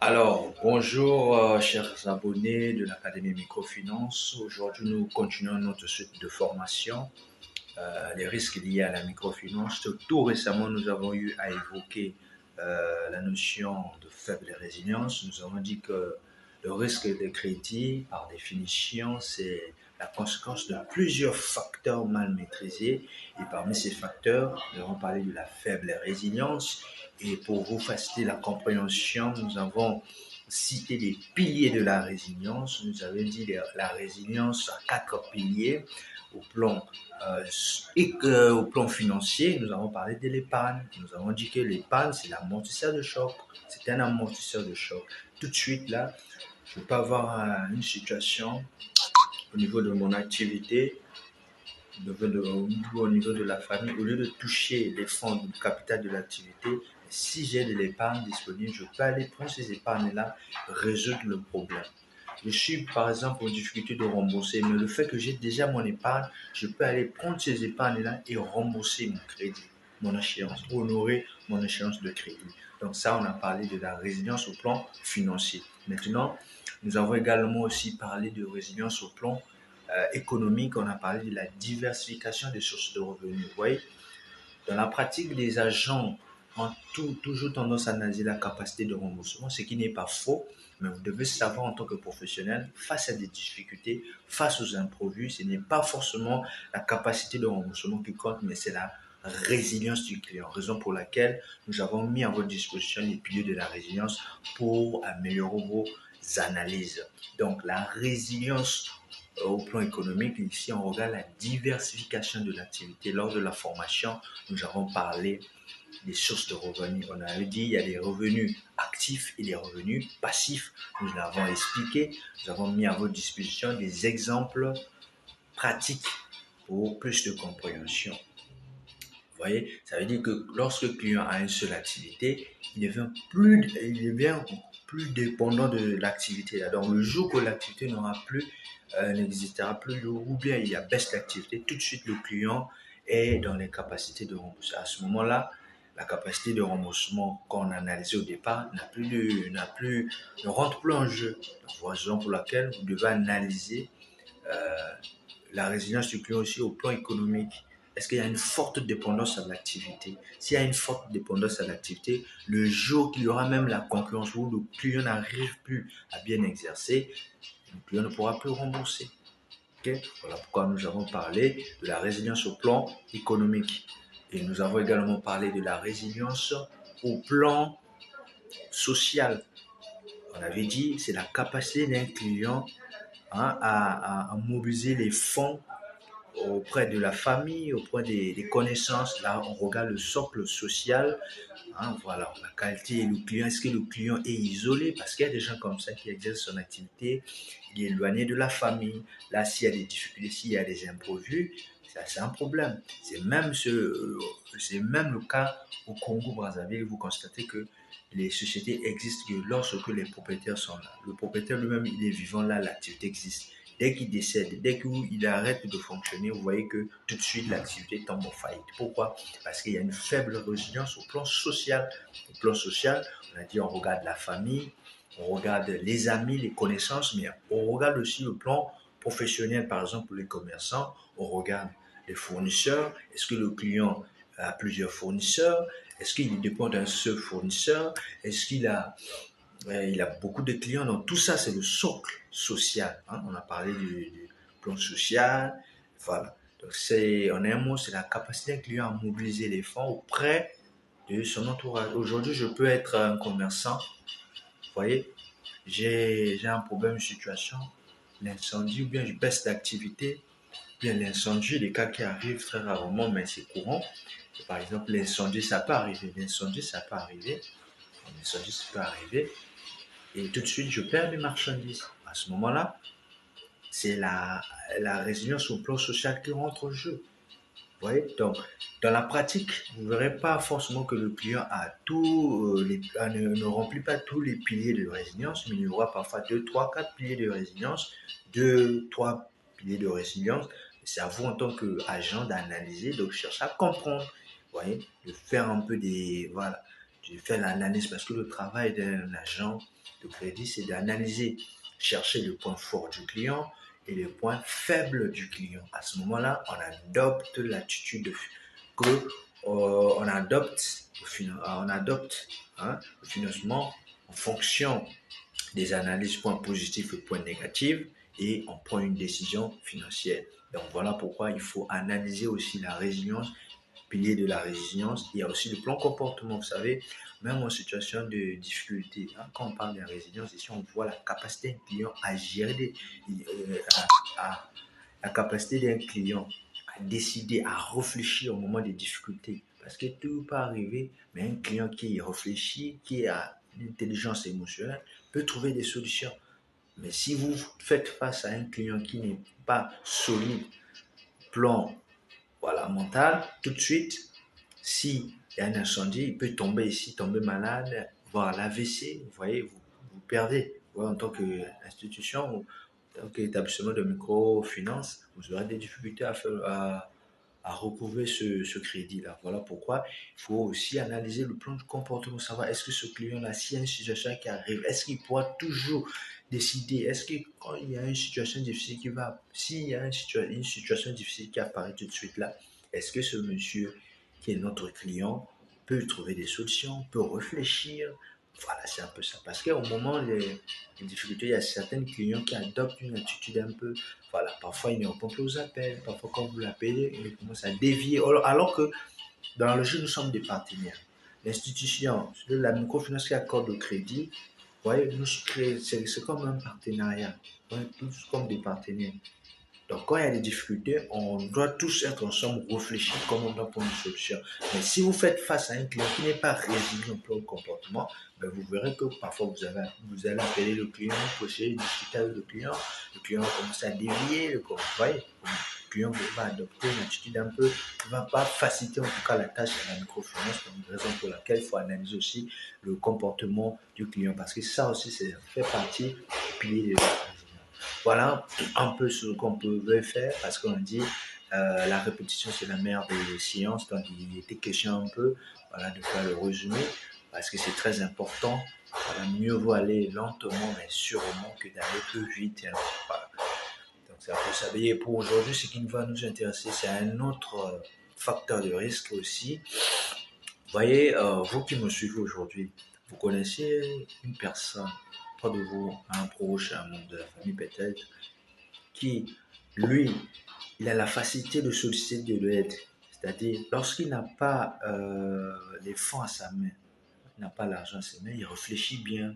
Alors, bonjour chers abonnés de l'Académie Microfinance. Aujourd'hui, nous continuons notre suite de formation, les risques liés à la microfinance. Tout récemment, nous avons eu à évoquer la notion de faible résilience. Nous avons dit que le risque de crédit, par définition, c'est la conséquence de plusieurs facteurs mal maîtrisés. Et parmi ces facteurs, nous avons parlé de la faible résilience. Et pour vous faciliter la compréhension, nous avons cité les piliers de la résilience. Nous avons dit la résilience a quatre piliers au plan au plan financier. Nous avons parlé de l'épargne. Nous avons dit que l'épargne, c'est l'amortisseur de choc. C'est un amortisseur de choc. Tout de suite, là, je peux avoir une situation au niveau de mon activité, au niveau de la famille, au lieu de toucher les fonds du capital de l'activité, si j'ai de l'épargne disponible, je peux aller prendre ces épargnes-là, résoudre le problème. Je suis par exemple en difficulté de rembourser, mais le fait que j'ai déjà mon épargne, je peux aller prendre ces épargnes-là et rembourser mon crédit, mon échéance, honorer mon échéance de crédit. Donc ça, on a parlé de la résilience au plan financier. Maintenant, nous avons également aussi parlé de résilience au plan économique. On a parlé de la diversification des sources de revenus. Vous voyez, dans la pratique, les agents ont toujours tendance à analyser la capacité de remboursement, ce qui n'est pas faux, mais vous devez savoir en tant que professionnel, face à des difficultés, face aux imprévus, ce n'est pas forcément la capacité de remboursement qui compte, mais c'est la résilience du client. Raison pour laquelle nous avons mis à votre disposition les piliers de la résilience pour améliorer vos analyses. Donc, la résilience au plan économique, ici, on regarde la diversification de l'activité. Lors de la formation, nous avons parlé des sources de revenus. On avait dit qu'il y a des revenus actifs et des revenus passifs. Nous l'avons expliqué. Nous avons mis à votre disposition des exemples pratiques pour plus de compréhension. Vous voyez, ça veut dire que lorsque le client a une seule activité, il devient plus dépendant de l'activité. Donc, le jour que l'activité n'existera plus, ou bien il y a baisse d'activité, tout de suite le client est dans les capacités de rembourser. À ce moment-là, la capacité de remboursement qu'on a analysée au départ ne rentre plus en jeu. Donc, raison pour laquelle vous devez analyser la résilience du client aussi au plan économique. Est-ce qu'il y a une forte dépendance à l'activité? S'il y a une forte dépendance à l'activité, le jour qu'il y aura même la concurrence où le client n'arrive plus à bien exercer, le client ne pourra plus rembourser. Okay? Voilà pourquoi nous avons parlé de la résilience au plan économique. Et nous avons également parlé de la résilience au plan social. On avait dit c'est la capacité d'un client à mobiliser les fonds auprès de la famille, auprès des connaissances. Là, on regarde le socle social. Voilà, la qualité et le client. Est-ce que le client est isolé? Parce qu'il y a des gens comme ça qui exercent son activité. Il est éloigné de la famille. Là, s'il y a des difficultés, s'il y a des imprévus, c'est un problème. C'est même le cas au Congo-Brazzaville. Vous constatez que les sociétés existent que lorsque les propriétaires sont là. Le propriétaire lui-même, il est vivant là, l'activité existe. Dès qu'il décède, dès qu'il arrête de fonctionner, vous voyez que tout de suite l'activité tombe en faillite. Pourquoi? Parce qu'il y a une faible résilience au plan social. Au plan social, on a dit on regarde la famille, on regarde les amis, les connaissances, mais on regarde aussi le plan professionnel, par exemple pour les commerçants, on regarde les fournisseurs. Est-ce que le client a plusieurs fournisseurs? Est-ce qu'il dépend d'un seul fournisseur? Est-ce qu'il a il a beaucoup de clients. Donc, tout ça, c'est le socle social. On a parlé du plan social. Voilà. Donc, en un mot, c'est la capacité d'un client à mobiliser les fonds auprès de son entourage. Aujourd'hui, je peux être un commerçant. Vous voyez, j'ai un problème, une situation, l'incendie, ou bien je baisse d'activité, bien l'incendie, les cas qui arrivent très rarement, mais c'est courant. Par exemple, l'incendie, ça peut arriver. L'incendie, ça peut arriver. L'incendie, ça peut arriver. Et tout de suite, je perds mes marchandises. À ce moment-là, c'est la résilience au plan social qui rentre en jeu. Vous voyez? Donc, dans la pratique, vous ne verrez pas forcément que le client ne remplit pas tous les piliers de résilience, mais il y aura parfois 2, 3, 4 piliers de résilience, 2, 3 piliers de résilience. C'est à vous en tant qu'agent d'analyser, de chercher à comprendre, vous voyez, de faire un peu voilà, tu fais l'analyse parce que le travail d'un agent de crédit, c'est d'analyser, chercher le point fort du client et les points faibles du client. À ce moment-là, on adopte l'attitude que on adopte le financement en fonction des analyses points positifs et points négatifs et on prend une décision financière. Donc voilà pourquoi il faut analyser aussi la résilience, pilier de la résilience. Il y a aussi le plan comportement, vous savez, même en situation de difficulté. Quand on parle de la résilience, ici on voit la capacité d'un client à gérer la capacité d'un client à décider, à réfléchir au moment des difficultés. Parce que tout peut arriver, mais un client qui réfléchit, qui a une intelligence émotionnelle, peut trouver des solutions. Mais si vous faites face à un client qui n'est pas solide, plan voilà, mental, tout de suite, s'il y a un incendie, il peut tomber ici, tomber malade, voire l'AVC, vous voyez, vous perdez. Vous en tant qu'institution ou en tant qu'établissement de microfinance, vous aurez des difficultés à recouvrer ce crédit-là. Voilà pourquoi il faut aussi analyser le plan de comportement, savoir est-ce que ce client-là, s'il y a une situation qui arrive, est-ce qu'il pourra toujours décider, est-ce que quand il y a une situation difficile s'il y a une situation difficile qui apparaît tout de suite là, est-ce que ce monsieur qui est notre client peut trouver des solutions, peut réfléchir? Voilà, c'est un peu ça. Parce qu'au moment des difficultés, il y a certains clients qui adoptent une attitude un peu, voilà, parfois il ne répond plus aux appels, parfois quand vous l'appelez, il commence à dévier, alors que dans le jeu, nous sommes des partenaires. L'institution, la microfinance qui accorde le crédit, vous voyez, c'est comme un partenariat. On est tous comme des partenaires. Donc, quand il y a des difficultés, on doit tous être ensemble, réfléchir comment on doit prendre une solution. Mais si vous faites face à un client qui n'est pas résilient au plan de comportement, ben vous verrez que parfois vous allez appeler le client, vous essayez de discuter avec le client va commencer à dévier, vous voyez, le client va adopter une attitude un peu, ne va pas faciliter en tout cas la tâche à la microfinance, c'est une raison pour laquelle il faut analyser aussi le comportement du client, parce que ça aussi, ça fait partie du pilier de la résilience. Voilà un peu ce qu'on pouvait faire parce qu'on dit la répétition c'est la mère des sciences. Donc il était question un peu voilà, de faire le résumé parce que c'est très important. Voilà, mieux vaut aller lentement mais sûrement que d'aller plus vite. Voilà. Donc c'est un peu ça. Et pour aujourd'hui, ce qui va nous intéresser, c'est un autre facteur de risque aussi. Vous voyez, vous qui me suivez aujourd'hui, vous connaissez une personne, pas de vous, un proche, un membre de la famille peut-être, qui, lui, il a la facilité de solliciter de l'aide. C'est-à-dire, lorsqu'il n'a pas les fonds à sa main, il n'a pas l'argent à sa main, il réfléchit bien,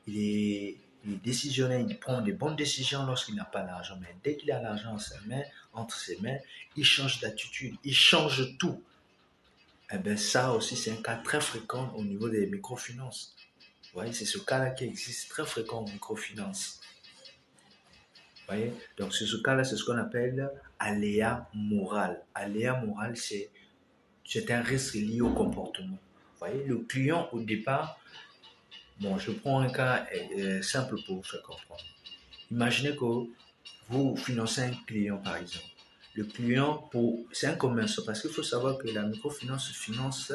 il est décisionnaire, il prend des bonnes décisions lorsqu'il n'a pas l'argent. Mais dès qu'il a l'argent à sa main, entre ses mains, il change d'attitude, il change tout. Eh bien, ça aussi, c'est un cas très fréquent au niveau des microfinances. Vous voyez, c'est ce cas-là qui existe très fréquent en microfinance. Vous voyez? Donc, ce cas-là, c'est ce qu'on appelle aléa moral. Aléa moral, c'est un risque lié au comportement. Vous voyez, le client, au départ, bon, je prends un cas simple pour vous faire comprendre. Imaginez que vous financez un client, par exemple. Le client, c'est un commerçant, parce qu'il faut savoir que la microfinance finance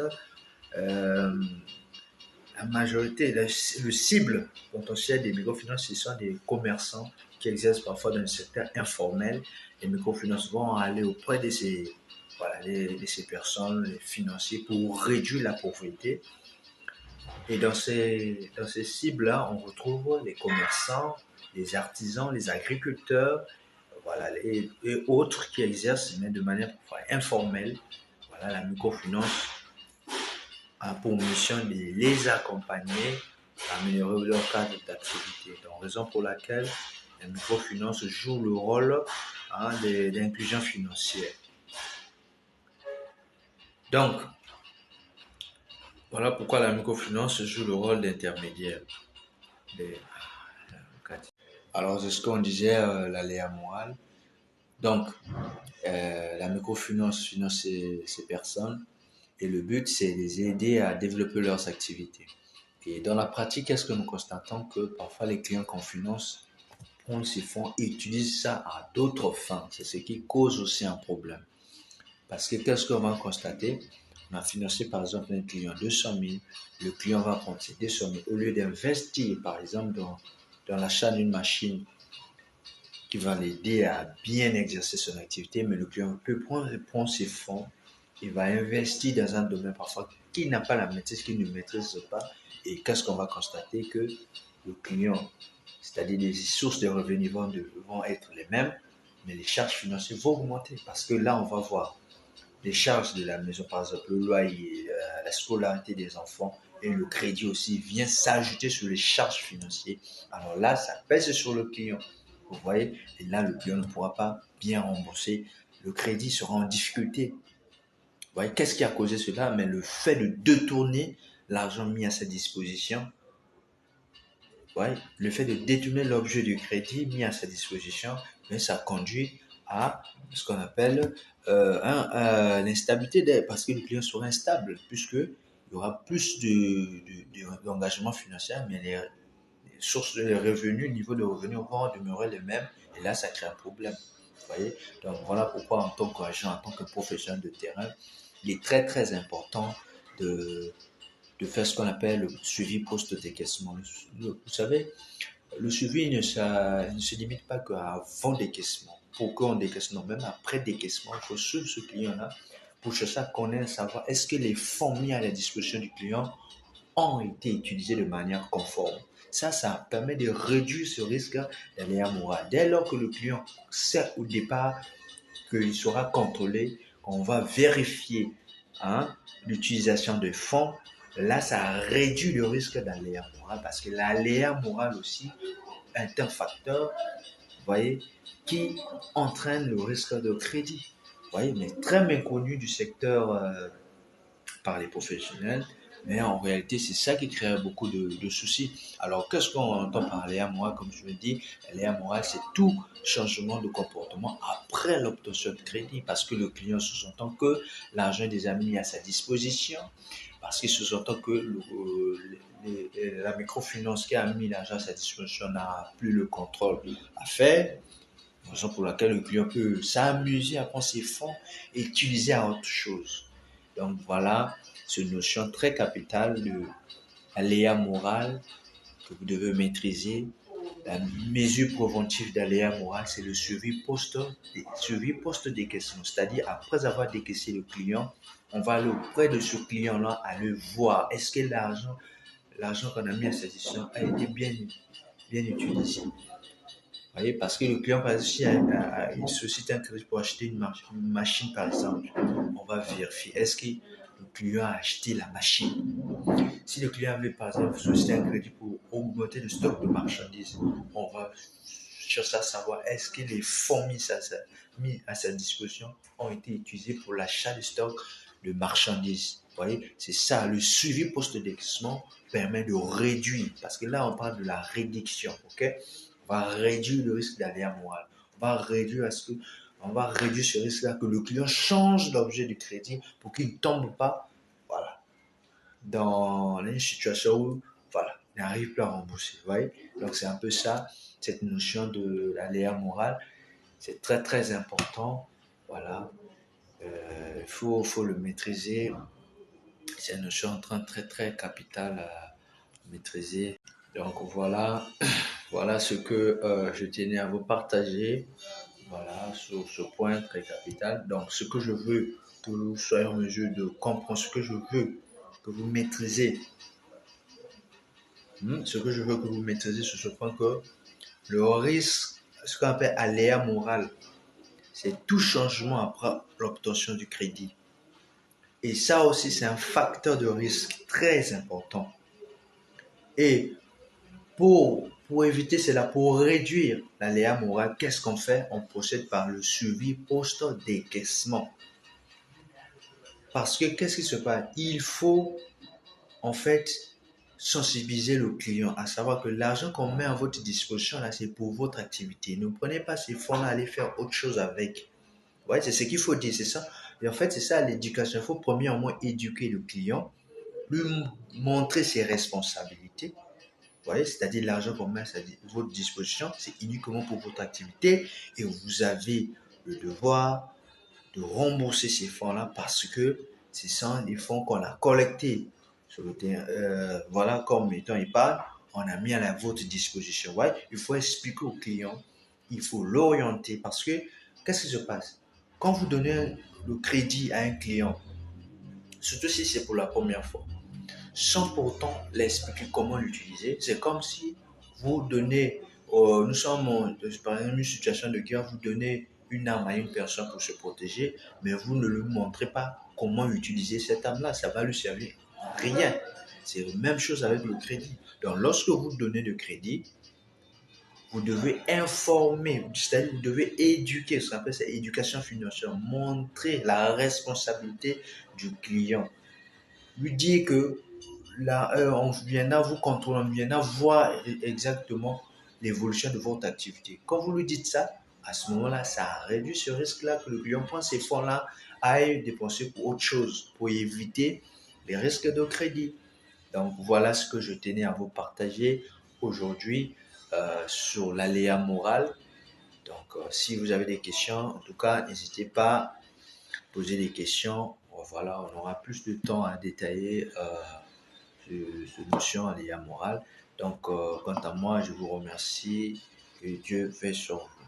la majorité, le cible potentiel des microfinances, ce sont des commerçants qui exercent parfois dans le secteur informel. Les microfinances vont aller auprès de ces personnes, les financiers, pour réduire la pauvreté. Et dans ces cibles-là, on retrouve les commerçants, les artisans, les agriculteurs, voilà, et autres qui exercent, mais de manière informelle. Voilà, la microfinance a pour mission de les accompagner à améliorer leur cadre d'activité. Donc, raison pour laquelle la microfinance joue le rôle d'inclusion financière. Donc, voilà pourquoi la microfinance joue le rôle d'intermédiaire. Alors, c'est ce qu'on disait, l'aléa morale. Donc, la microfinance finance ces personnes et le but, c'est de les aider à développer leurs activités. Et dans la pratique, est-ce que nous constatons que parfois les clients qu'on finance prennent ces fonds et utilisent ça à d'autres fins? C'est ce qui cause aussi un problème. Parce que qu'est-ce qu'on va constater? On a financé par exemple un client 200 000, le client va prendre ces 200 000 au lieu d'investir par exemple dans l'achat d'une machine qui va l'aider à bien exercer son activité, mais le client peut prendre ses fonds, il va investir dans un domaine parfois qu'il n'a pas la maîtrise, qu'il ne maîtrise pas. Et qu'est-ce qu'on va constater? Que le client, c'est-à-dire les sources de revenus vont être les mêmes, mais les charges financières vont augmenter parce que là, on va voir les charges de la maison, par exemple le loyer, la scolarité des enfants et le crédit aussi vient s'ajouter sur les charges financières. Alors là, ça pèse sur le client. Vous voyez? Et là, le client ne pourra pas bien rembourser. Le crédit sera en difficulté. Vous voyez, qu'est-ce qui a causé cela? Mais le fait de détourner l'argent mis à sa disposition, ouais, le fait de détourner l'objet du crédit mis à sa disposition, mais ça conduit à ce qu'on appelle l'instabilité parce que le client sera instable puisque il y aura plus d'engagement financier, mais les sources de revenus, le niveau de revenus vont demeurer les mêmes et là ça crée un problème. Vous voyez? Donc voilà pourquoi en tant qu'agent, en tant que professionnel de terrain, il est très très important de de faire ce qu'on appelle le suivi post-décaissement. Vous savez, le suivi ne se limite pas qu'avant décaissement. Pour qu'on décaisse, non, même après décaissement, il faut suivre ce client-là pour chercher à connaître, savoir est-ce que les fonds mis à la disposition du client ont été utilisés de manière conforme. Ça permet de réduire ce risque d'aléa moral. Dès lors que le client sait au départ qu'il sera contrôlé, on va vérifier l'utilisation des fonds. Là, ça réduit le risque d'aléa moral parce que l'aléa moral aussi est un facteur, vous voyez, qui entraîne le risque de crédit. Vous voyez, mais très méconnu du secteur par les professionnels. Mais en réalité, c'est ça qui crée beaucoup de soucis. Alors, qu'est-ce qu'on entend par aléa moral? Comme je le dis, l'aléa moral, c'est tout changement de comportement après l'obtention de crédit. Parce que le client sous-entend que l'argent des amis est à sa disposition. Parce qu'il sous-entend que la microfinance qui a mis l'argent à sa disposition n'a plus le contrôle à faire. Raison pour laquelle le client peut s'amuser à prendre ses fonds et utiliser à autre chose. Donc voilà, c'est une notion très capitale de l'aléa moral que vous devez maîtriser. La mesure préventive d'aléa moral, c'est le suivi post-décaissement. C'est-à-dire, après avoir décaissé le client, on va aller auprès de ce client-là, aller voir est-ce que l'argent qu'on a mis à sa disposition a été bien utilisé. Vous voyez, parce que le client, par exemple, si il sollicite un crédit pour acheter une machine, par exemple, on va vérifier est-ce que le client a acheté la machine. Si le client veut, par exemple, solliciter un crédit pour augmenter le stock de marchandises, on va chercher à savoir est-ce que les fonds mis à sa disposition ont été utilisés pour l'achat de stock de marchandises. Vous voyez, c'est ça, le suivi post-décaissement permet de réduire, parce que là, on parle de la réduction, ok? On va réduire le risque d'aléa moral. On va réduire ce risque-là que le client change l'objet du crédit pour qu'il ne tombe pas, voilà, dans une situation où, voilà, il n'arrive plus à rembourser. Vous voyez? Donc, c'est un peu ça, cette notion de l'aléa moral. C'est très, très important. Voilà. Faut le maîtriser. C'est une notion très, très capitale à maîtriser. Donc, voilà. Voilà ce que je tenais à vous partager. Voilà, sur ce point très capital. Donc, ce que je veux que vous soyez en mesure de comprendre, ce que je veux que vous maîtrisez, ce que je veux que vous maîtrisez sur ce point, que le risque, ce qu'on appelle aléa moral, c'est tout changement après l'obtention du crédit. Et ça aussi, c'est un facteur de risque très important. Et pour éviter cela, pour réduire l'aléa moral, qu'est-ce qu'on fait? On procède par le suivi post-décaissement. Parce que qu'est-ce qui se passe? Il faut en fait sensibiliser le client à savoir que l'argent qu'on met à votre disposition là, c'est pour votre activité. Ne prenez pas ces fonds-là, allez faire autre chose avec. Ouais, c'est ce qu'il faut dire, c'est ça. Et en fait, c'est ça l'éducation. Il faut premièrement éduquer le client, lui montrer ses responsabilités. Vous voyez, c'est-à-dire l'argent qu'on met à votre disposition, c'est uniquement pour votre activité et vous avez le devoir de rembourser ces fonds-là parce que Ce sont des fonds qu'on a collectés sur le terrain. Voilà, comme étant épargne, on a mis à votre disposition. Ouais, il faut expliquer au client, il faut l'orienter parce que qu'est-ce qui se passe? Quand vous donnez le crédit à un client, surtout si c'est pour la première fois, sans pourtant l'expliquer comment l'utiliser, c'est comme si vous donnez, nous sommes par exemple une situation de guerre, vous donnez une arme à une personne pour se protéger, mais vous ne lui montrez pas comment utiliser cette arme-là, ça va lui servir à rien. C'est la même chose avec le crédit. Donc lorsque vous donnez de crédit, vous devez informer, c'est-à-dire vous devez éduquer, ce qu'on appelle ça éducation financière, montrer la responsabilité du client, lui dire que là, on viendra vous contrôler, on viendra voir exactement l'évolution de votre activité. Quand vous lui dites ça, à ce moment-là, ça réduit ce risque-là que le client prend ces fonds-là aille dépenser pour autre chose, pour éviter les risques de crédit. Donc voilà ce que je tenais à vous partager aujourd'hui sur l'aléa moral. Donc si vous avez des questions, en tout cas, n'hésitez pas à poser des questions. Voilà, on aura plus de temps à détailler cette notion aléa morale. Donc, quant à moi, je vous remercie et Dieu fait sur vous.